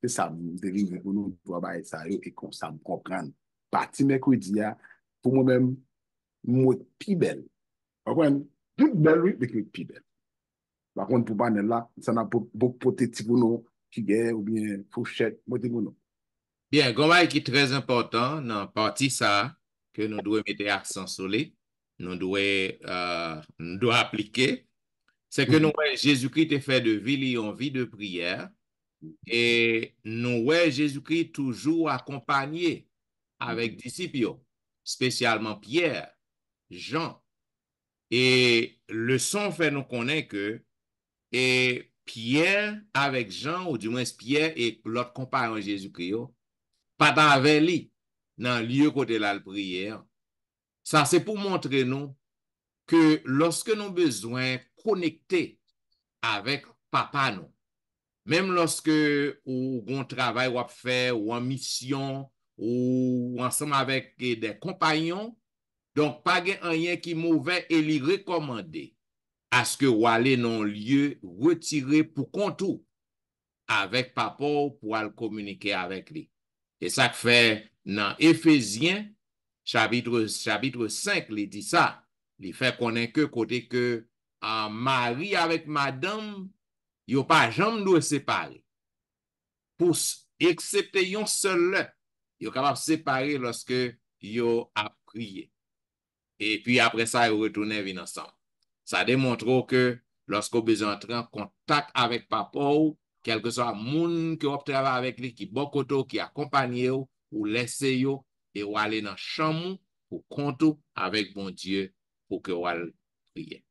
Speaker 5: C'est ça, dérive pour nous, pour avoir ça, et comme ça, me comprendre. Parti mercredi, pour moi-même, moi, plus belle. Plus belle, oui, mais plus belle. Par contre, pour panel là, ça n'a pas beaucoup de petits pour nous, qui ou bien fourchette, moi, pour nous.
Speaker 2: Bien, Gomay qui est très important dans la partie ça, que nous devons mettre accent sur lui, nous devons appliquer, c'est que nous, ouais, Jésus-Christ est fait de vie en vie de prière, et nous, ouais, Jésus-Christ toujours accompagné avec disciples, spécialement Pierre, Jean, et le son fait nous connaître que, et Pierre avec Jean, ou du moins Pierre et l'autre compagnon Jésus-Christ, pas avec lui dans le lieu côté la prière. Ça, c'est pour montrer nous que lorsque nous avons besoin de connecter avec papa, nous, même lorsque ou on travaille ou fait ou en mission ou ensemble avec des compagnons, donc pas rien qui est mauvais et lui recommander à ce que vous allez dans le lieu retiré pour contour avec papa pour aller communiquer avec lui. Et ça fait dans Éphésiens, chapitre 5, il dit ça. Il fait connaître que côté que Marie avec madame, ils n'ont pas jamais de séparer. Pour excepter un seul, ils sont capables de séparer lorsque ils ont prié. Et puis après ça, ils retournent ensemble. Ça démontre que lorsqu'on a besoin d'entrer en contact avec papa, quel que soit le monde qui travaille avec lui, qui bokoto, qui accompagne ou laisse et ou aller dans la chambre pour compter avec bon Dieu pour que vous prier.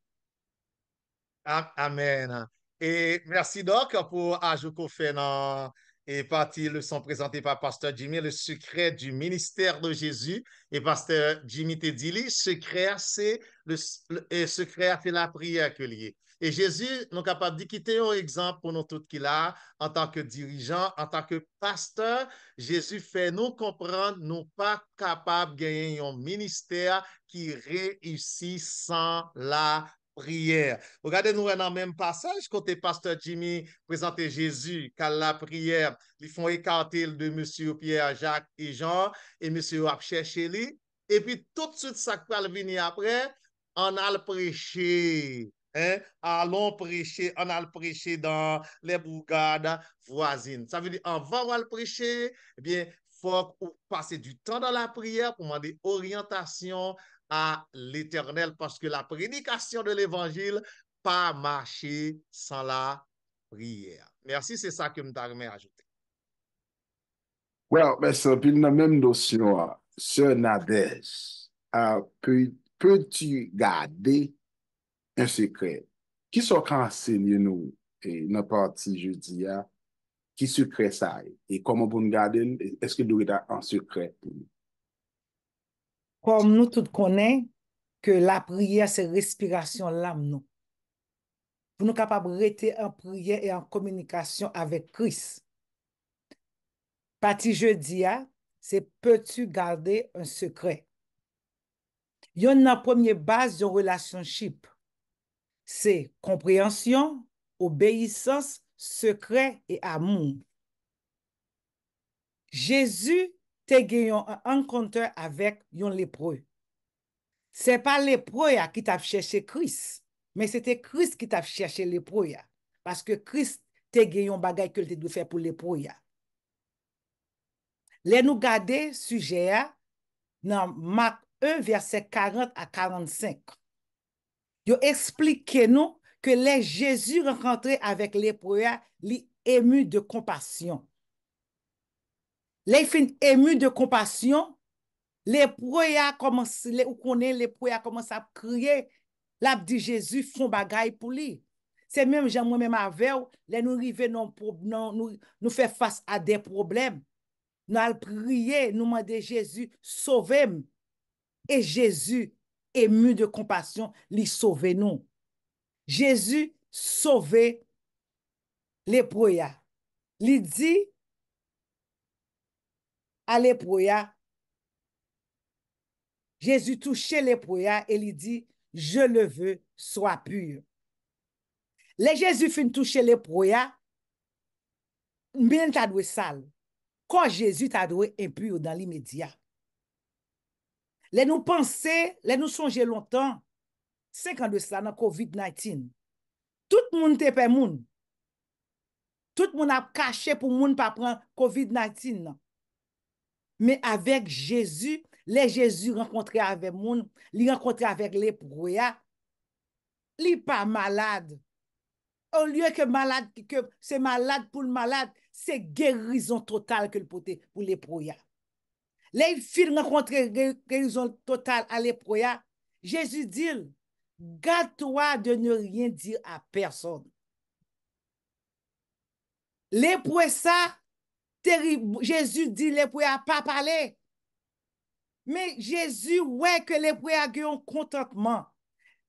Speaker 3: Amen. Et merci donc pour ajout qu'on fait dans et partie leçon présentée par Pasteur Jimmy, le secret du ministère de Jésus. Et Pasteur Jimmy te dit, le secret, c'est la prière que lié. Et Jésus, nous capable de quitter un exemple pour nous tous qui là, en tant que dirigeant, en tant que pasteur, Jésus fait nous comprendre, nous pas capables de gagner un ministère qui réussit sans la prière. Regardez nous dans le même passage, côté pasteur Jimmy présentait Jésus, qu'à la prière, ils font écarter de monsieur Pierre, Jacques et Jean, et monsieur a cherché lui. Et puis tout de suite, ça va venir après, on a le prêché. Hein? Allons prêcher, on a le prêcher dans les bourgades voisines. Ça veut dire, avant de le prêcher, eh bien, faut passer du temps dans la prière pour demander orientation à l'Éternel parce que la prédication de l'Évangile pas marcher sans la prière. Merci, c'est ça que je t'ai ajouté.
Speaker 5: Well, ben ça, puis dans la même notion, Sœur Nadège, peux-tu garder un secret? Qui sont enseignés nous dans la partie jeudi, qui secret ça? Et comment pour nous garder? Est-ce que nous avons un secret pour nous?
Speaker 6: Comme nous tous connaissons que la prière, c'est respiration l'âme, nous. Pour nous capables de rester en prière et en communication avec Christ. Partie jeudi, c'est peux-tu garder un secret? Il y a une première base de relationship. C'est compréhension, obéissance, secret et amour. Jésus te gagné un encounter avec un lépreux. C'est pas lépreux qui t'a cherché Christ, mais c'était Christ qui t'a cherché lépreux. Parce que Christ te gagné un bagage que tu dois faire pour lépreux. Les nous garder sujet dans Marc 1, verset 40 à 45. Il explique nous que les Jésus rencontrés avec lépreux, li ému de compassion. Les fins ému de compassion, les proya commence ou connaît les proya commence à crier, l'a dit Jésus font bagaille pour lui. C'est même Jean moi même avec les nous river non nous faire face à des problèmes. Nous allons prier, nous demander Jésus sauvez-moi. Et Jésus ému de compassion, lui sauve nous. Jésus sauve les proya. Il dit à les proya Jésus touchait les proya et il dit, je le veux, sois pur. Les Jésus fin toucher les proya, bien t'a doué sale. Quand Jésus t'a doué impur dans l'immédiat. Les nous penser, les nous songer longtemps, 5 ans de cela dans COVID-19. Tout le monde te paie Tout le monde a caché pour moun pas prendre COVID-19. Mais avec Jésus, les Jésus rencontrés avec moun, li rencontré avec les lépreux, li pas malade. Au lieu que malade, que c'est malade pour le malade, c'est guérison totale que le pote pour les lépreux. Les filles rencontrent guérison totale à lépreux, Jésus dit, garde-toi de ne rien dire à personne. Lépreux ça, terrible. Jésus dit lépreux a pas parlé. Mais Jésus, ouais que lépreux a un contentement.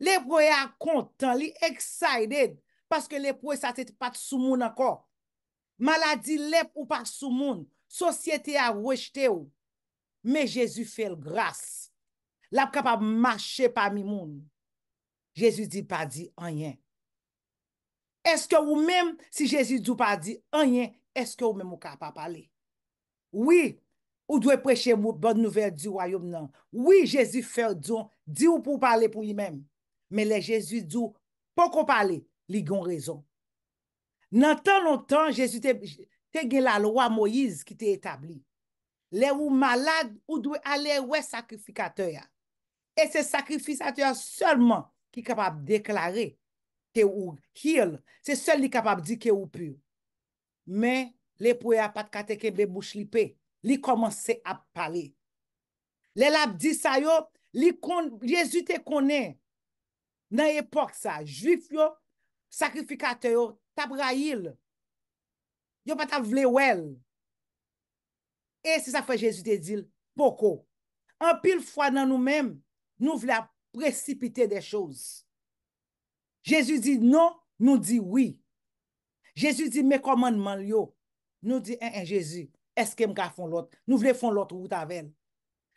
Speaker 6: Lépreux a content, li excited. Parce que lépreux ça c'est pas sous moun encore. Maladie lèpre ou pas sous moun. Société a rejeté ou. Mais Jésus fait grâce. La capable marcher parmi moun. Jésus dit pas dit rien. Est-ce que ou même si Jésus dit pas dit rien, est-ce que ou même ou capable parler? Oui, ou doit prêcher bonne nouvelle du royaume non. Oui, Jésus fait dit ou pour parler pour lui-même. Mais les Jésus dit pour qu'on parler, li gon raison. Dans tant longtemps Jésus te gen la loi Moïse qui t'est établi. Les ou malades ou doit aller ouais sacrificateur. Et c'est sacrificateur seulement qui est capable de déclarer que ou heal. C'est seul qui est capable de dire que ou pur. Mais les lépreux a pas de kate bouche lipe. Li commence à parler. Les lab dit ça yo, Jésus te connaît. Dans l'époque ça, juif yo, sacrificateur yo, tabraïl. Yo pas ta vle wel. Et c'est ça fait Jésus te dit, poko. En pile fois dans nous-mêmes, nous voulons précipiter des choses. Jésus dit non, nous dit oui. Jésus dit mes commandements yo. Nous dit Jésus, est-ce que m'ka font l'autre? Nous voulons faire l'autre route avec.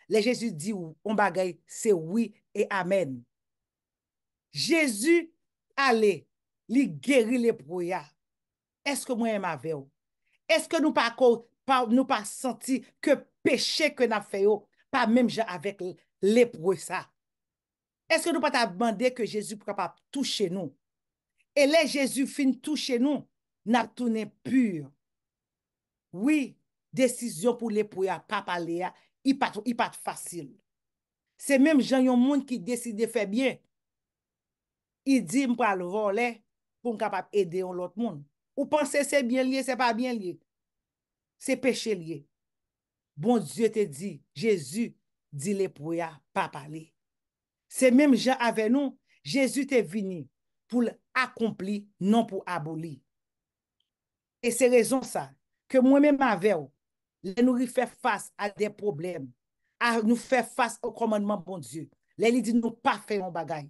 Speaker 6: Les Jésus dit on bagay c'est oui et amen. Jésus allez, li guéri les proya. Est-ce que moi m'avait? Est-ce que nous pas senti que péché que n'a fait yo, pas même avec lépreux ça? Est-ce que nous pas demandé que Jésus soit capable toucher nous? Et les Jésus fin toucher nous, n'a tourné pur. Oui, décision pour les lépreux pas parler, il pas facile. C'est même gens yon monde qui décide de faire bien. Il dit m'pa le voler pour capable aider l'autre monde. Ou pensez c'est bien lié, c'est pas bien lié. C'est péché lié. Bon Dieu te dit, Jésus dit lépreux pas parler. C'est même gens avec nous, Jésus est venu pour accomplir, non pour abolir. Et c'est raison ça, que moi-même avec vous, nous faire face à des problèmes, à nous faire face au commandement bon Dieu. Les dit nous pas faire un bagage.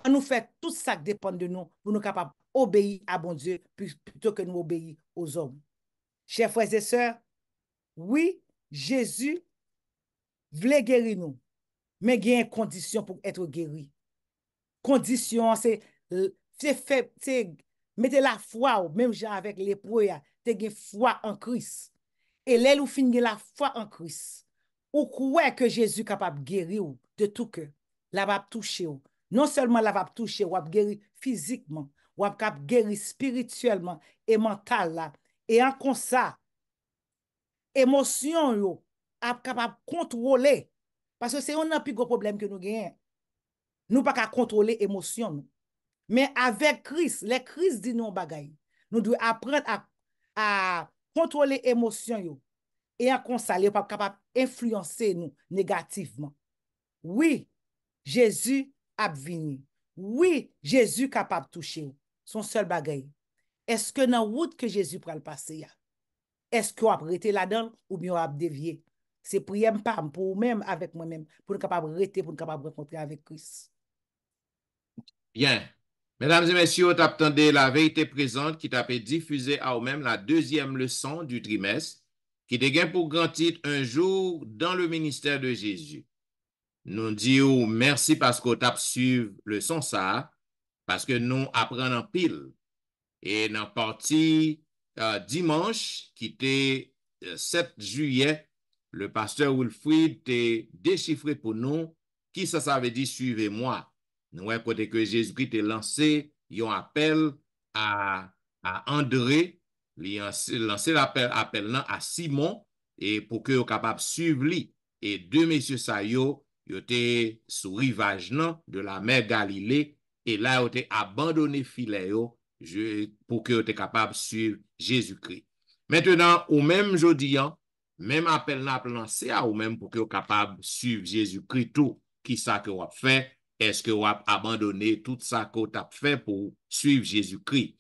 Speaker 6: Nous faire tout ça qui dépend de nous pour nous capables d'obéir à bon Dieu plutôt que nous obéir aux hommes. Chers frères et sœurs, oui, Jésus voulait guérir nous. Mais il y a une condition pour être guéri. Condition, c'est mettez la foi, même genre avec les lépreux, tu as foi en Christ. Et là, vous finissez la foi en Christ. Ou croyez que Jésus est capable de guérir de tout cœur. La va toucher. Non seulement la va toucher, ou va guérir physiquement, ou va capable guérir spirituellement et mentalement. Et en comme ça, émotion yo, a capable de contrôler. Parce que c'est un plus gros problème que nous gagnons. Nous pas qu'à contrôler émotion. Mais avec Christ, les Christ dit non bagay. Nous devons apprendre à contrôler émotion yo. Et en consaler, pas capable d'influencer nous négativement. Oui, Jésus a venu. Oui, Jésus capable de toucher. Son seul bagay. Est-ce que dans la route que Jésus prend le passer, est-ce qu'on a arrêté là-dedans ou bien on a dévié? C'est prier pour même avec moi-même, pour nous capable arrêter, pour nous capable rencontrer avec Christ.
Speaker 2: Bien. Mesdames et messieurs, vous attendez la vérité présente qui t'a fait diffuser à vous-même la deuxième leçon du trimestre qui dégaine pour grand titre un jour dans le ministère de Jésus. Nous disons merci parce que vous avez suivi le son ça, parce que nous apprenons en pile. Et dans la partie dimanche, qui était 7 juillet, le pasteur Wilfrid a déchiffré pour nous qui ça veut dire suivez-moi. Nous avons côté que Jésus-Christ a lancé un appel à André, il a lancé l'appel à Simon et pour que vous capable suivre lui. Et deux messieurs ça yo étaient sous rivage non, de la mer Galilée et là ils étaient abandonné filet yo pour que vous étiez capable de suivre Jésus-Christ. Maintenant, ou même jodi même appel n'a lancé à ou même pour que vous capable de suivre Jésus-Christ tout qui ça que vous fait, est-ce que vous avez abandonné tout ça que vous avez fait pour suivre Jésus-Christ.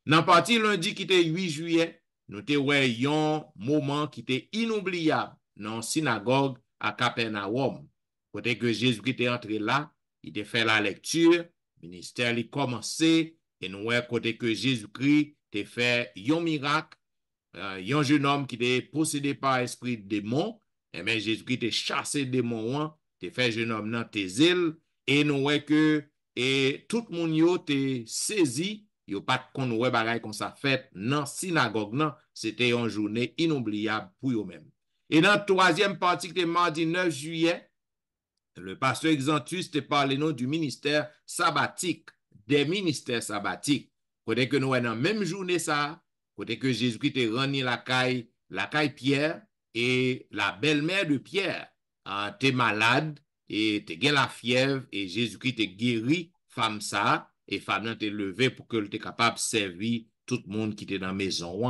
Speaker 2: Dans partie lundi qui était 8 juillet, nous avons un moment qui était inoubliable dans la synagogue à Capernaum. Côté que Jésus-Christ est entré là, il a fait la lecture, le ministère a commencé, et nous voyons côté que Jésus-Christ a fait un miracle, un jeune homme qui était possédé par esprit de démon, et bien Jésus-Christ a chassé le démon, a fait jeune homme dans tes ailes, et nous voyons que tout le monde a saisi. Yo pas kon wè bagay kon sa fête dans synagogue non, c'était une journée inoubliable pour eux même. Et dans la troisième partie qui était mardi 9 juillet, le pasteur Exantus te parlé nous du ministère sabbatique, des ministères sabbatiques. Côté que nous dans même journée ça, côté que Jésus-Christ te rendu la caille Pierre et la belle-mère de Pierre t'es malade et t'es la fièvre et Jésus-Christ te guéri femme ça. Et femme nan te levé pour que tu es capable de servir tout le monde qui était dans la maison.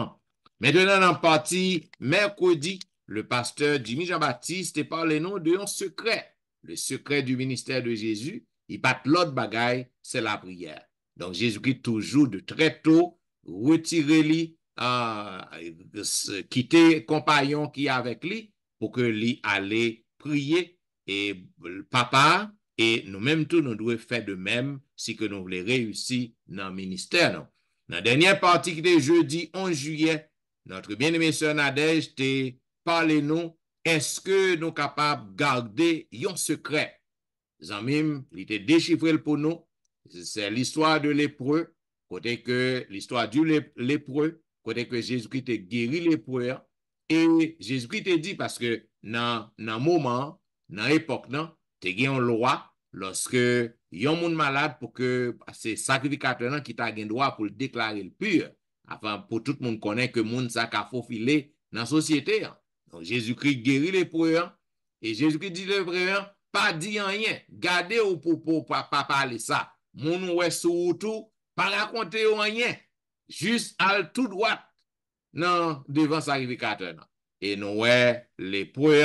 Speaker 2: Maintenant, dans la partie mercredi, le pasteur Jimmy Jean-Baptiste te parlé nous de un secret. Le secret du ministère de Jésus, il pas l'autre bagaille, c'est la prière. Donc, Jésus-Christ toujours de très tôt, retirer quitter compagnon qui est avec lui pour que lui allait prier et papa et nous-mêmes tous nous devons faire de même si que nous voulons réussir dans le ministère. Non? Dans la dernière partie qui était jeudi 11 juillet, notre bien-aimé sœur Nadège t'a parlé nous, est-ce que nous sommes capables de garder un secret? Zamim, il était déchiffré pour nous. C'est l'histoire de lépreux, côté que l'histoire du lépreux, côté que Jésus-Christ a guéri lépreux. Et Jésus-Christ a dit parce que dans le moment, dans l'époque, tu as une loi lorsque yon moun malade pour que c'est sacrificateur qui t'a un droit pour le déclarer le pur, afin pour tout le monde connaît que moun ça ka faufilé dans la société. Donc Jésus-Christ guérit les lépreux et Jésus-Christ dit les lépreux pas dit rien, gardez ou pour pas parler ça. Moun ouais sou tout, pas raconter rien, juste al tout droit non devant sacrificateur. Et nous ouais les lépreux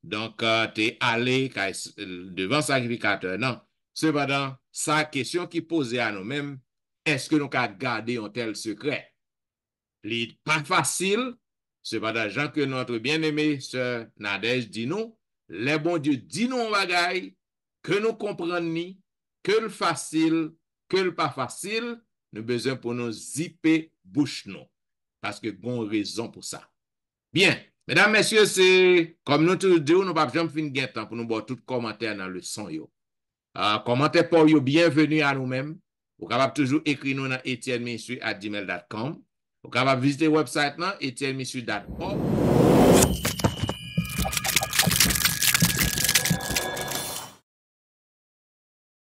Speaker 2: donc t'es allé devant sacrificateur non. Cependant, sa question qui posait à nous-mêmes, est-ce que nous avons gardé un tel secret? Il n'est pas facile, cependant, Jean que notre bien-aimé sœur Nadège dit nous, les bons Dieu dit nous un bagaille, que nous comprenons ni, que le facile, que le pas facile, nous avons besoin pour nous zipper bouche nous. Parce que bon raison pour ça. Bien, mesdames, messieurs, c'est comme nous tous deux, nous ne pouvons pas jamais finir temps pour nous voir tout commentaire dans le son yo. Commentaire pour vous, bienvenue à nous-mêmes. Vous pouvez toujours écrire nous dans etienneministry@gmail.com. Vous pouvez visiter le website etienneministry.org.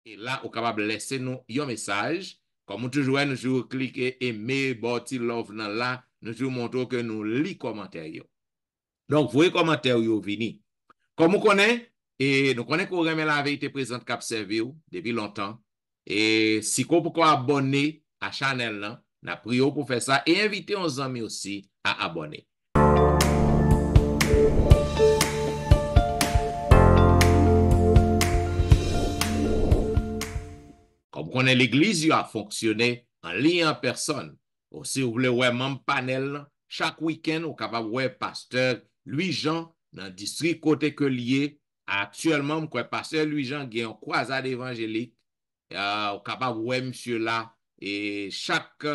Speaker 2: Et là, vous pouvez laisser nous un message. Comme toujours, nous toujours cliquer aimer, bâtir love dans là, nous toujours montrer que nous lisons commentaires. Donc, vous voyez commentaires yo vini. Comme vous connaissez, et nous connaissons qu'on remet la vérité présente qu'a observé depuis longtemps. Et si vous pouvez abonner à la chaîne, nous avons prié pour faire ça et inviter nos amis aussi à abonner. Comme vous connaissez, l'église a fonctionné en lien en personne. Aussi, vous voulez voir même panel, chaque week-end, vous capable voir pasteur Louis-Jean dans le district côté que lié. Actuellement, je pasteur Louis-Jean qui est en croisade évangélique. Capable de voir monsieur là et chaque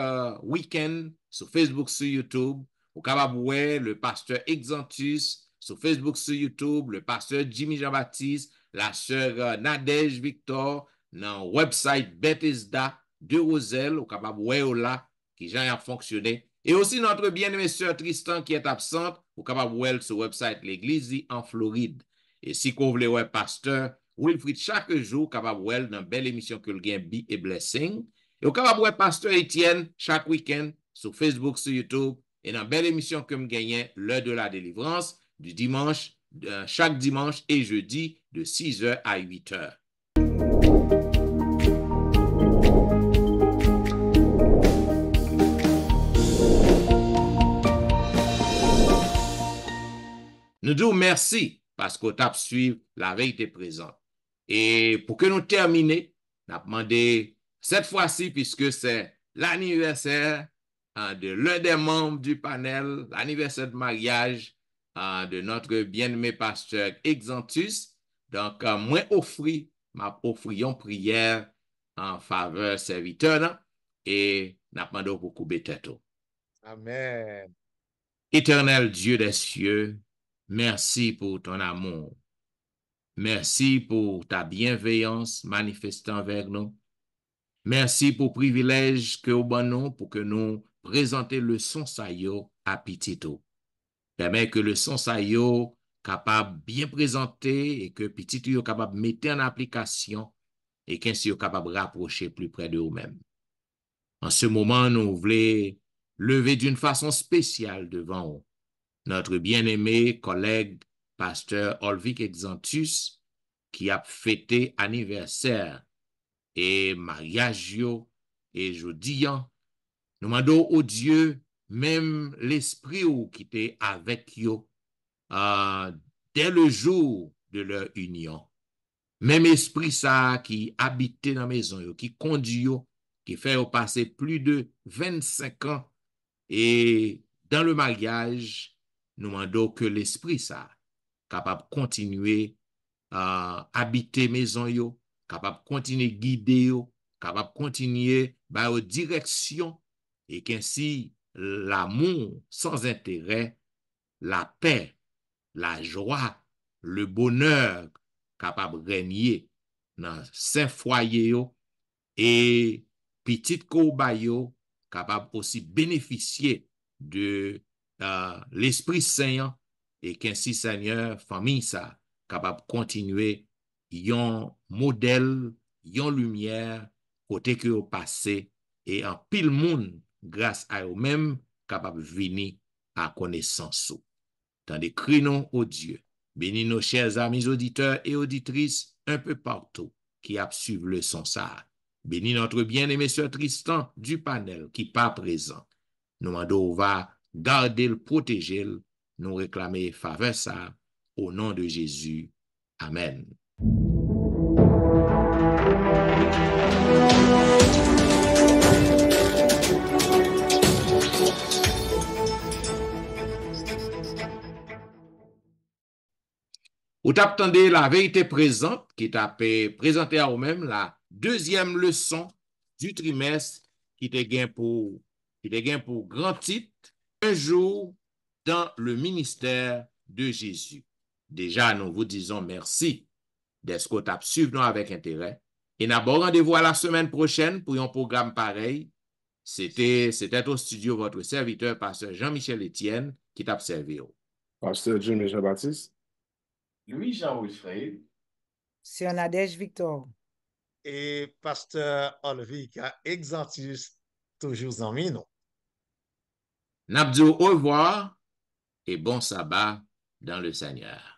Speaker 2: week-end sur Facebook, sur YouTube. Vous capable de voir le pasteur Exantus sur Facebook, sur YouTube, le pasteur Jimmy Jean-Baptiste, la sœur Nadège Victor dans le website Bethesda de Roselle. Vous capable de voir là qui a fonctionné. Et aussi notre bien-aimé sœur Tristan qui est absente. Vous capable de voir sur le website l'église en Floride. Et si vous voulez voir pasteur Wilfrid chaque jour, capable de dans une belle émission que le gain Be et Blessing. Et vous capable de voir pasteur Etienne chaque week-end sur Facebook, sur YouTube. Et dans une belle émission que me gagne l'heure de la délivrance. du dimanche, chaque dimanche et jeudi de 6h à 8h. Nous disons merci parce qu'on t'a suivi la vérité présente. Et pour que nous terminions, nous avons demandé cette fois-ci, puisque c'est l'anniversaire de l'un des membres du panel, l'anniversaire de mariage de notre bien-aimé pasteur Exantus. Donc, moi m'a offri une prière en faveur serviteur et nous demandons beaucoup de tête.
Speaker 3: Amen.
Speaker 2: Éternel Dieu des cieux, merci pour ton amour. Merci pour ta bienveillance manifestée envers nous. Merci pour le privilège que vous nous pour que nous présenter le son saillot à Petito. Permet que le son saillot capable bien présenter et que Petito capable de mettre en application et qu'ainsi capable de rapprocher plus près de vous-même. En ce moment, nous voulons lever d'une façon spéciale devant vous notre bien-aimé collègue pasteur Olvik Exantus qui a fêté anniversaire et mariage yo, et jeudi, nous demandons au Dieu, même l'esprit qui était avec yo dès le jour de leur union. Même esprit ça qui habitait dans la maison, yo, qui conduit yo, qui fait passer plus de 25 ans et dans le mariage, nous demandons que l'esprit ça capable de continuer à habiter maison yo, capable de continuer guider yo, capable de continuer par aux direction et qu'ainsi l'amour sans intérêt, la paix, la joie, le bonheur capable de régner dans saint foyer yo et petit kobayo capable aussi bénéficier de l'Esprit Saint et qu'ainsi Seigneur famille ça capable continuer yon modèle yon lumière côté que au passé et en pile monde grâce à eux-mêmes capable venir à connaissance. Tandis crions au Dieu, bénis nos chers amis auditeurs et auditrices un peu partout qui a suivi le son ça. Bénis notre bien-aimé Sœur Tristan du panel qui pas présent. Nous demandons va garder le protéger, nous réclamer faveur ça au nom de Jésus. Amen. Vous t'attendez la vérité présente qui t'a présenté à vous-même la deuxième leçon du trimestre qui te gagne pour grand titre un jour dans le ministère de Jésus. Déjà, nous vous disons merci d'être que t'as suivi avec intérêt et nous avons rendez-vous à la semaine prochaine pour un programme pareil. C'était au studio votre serviteur, pasteur Jean-Michel Etienne, qui t'a servi.
Speaker 5: Pasteur Jimmy Jean-Baptiste.
Speaker 4: Louis-Jean Wilfred.
Speaker 6: Sœur Nadège Victor.
Speaker 3: Et pasteur Olvik Exantus, toujours en mine.
Speaker 2: N'abdou au revoir et bon sabbat dans le Seigneur.